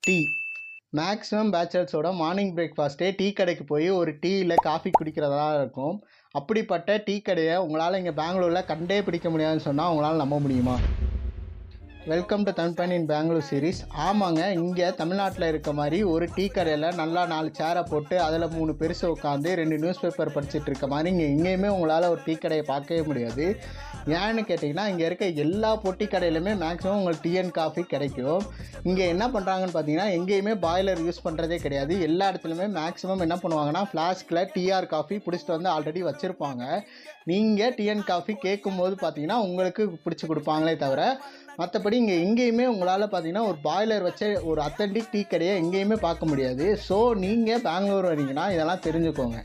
Tea. Maximum பேச்சுலர்ஸோட morning பிரேக்ஃபாஸ்ட்டே tea கடைக்கு போய் ஒரு டீ இல்லை காஃபி குடிக்கிறதா இருக்கும். அப்படிப்பட்ட டீ கடையை உங்களால் இங்கே பெங்களூரில் கண்டே பிடிக்க முடியாதுன்னு சொன்னால் உங்களால் நம்ப முடியுமா? Welcome to Tamil in Bangalore series. ஆமாங்க, இங்கே தமிழ்நாட்டில் இருக்க மாதிரி ஒரு டீ கடையில் நல்லா 4 சேரை போட்டு அதில் 3 பெருசு உட்காந்து 2 நியூஸ் பேப்பர் படிச்சுட்டு இருக்க மாதிரி இங்கே எங்கேயுமே உங்களால் ஒரு டீ கடையை பார்க்கவே முடியாது. ஏன்னு கேட்டிங்கன்னா, இங்கே இருக்க எல்லா பொட்டி கடையிலுமே மேக்ஸிமம் உங்களுக்கு டீ அண்ட் காஃபி கிடைக்கும். இங்கே என்ன பண்ணுறாங்கன்னு பார்த்தீங்கன்னா, எங்கேயுமே பாய்லர் யூஸ் பண்ணுறதே கிடையாது. எல்லா இடத்துலையுமே மேக்ஸிமம் என்ன பண்ணுவாங்கன்னா, ஃப்ளாஸ்கில் டீஆர் காஃபி பிடிச்சிட்டு வந்து ஆல்ரெடி வச்சுருப்பாங்க. நீங்கள் டீ அண்ட் காஃபி கேட்கும்போது பார்த்தீங்கன்னா உங்களுக்கு பிடிச்சி கொடுப்பாங்களே தவிர, மற்றபடி இங்கே எங்கேயுமே உங்களால் பார்த்தீங்கன்னா ஒரு பாய்லர் வச்ச ஒரு அத்தன்டிக் டீ கடையை எங்கேயுமே பார்க்க முடியாது. ஸோ நீங்கள் பெங்களூர் வரீங்கன்னா இதெல்லாம் தெரிஞ்சுக்கோங்க.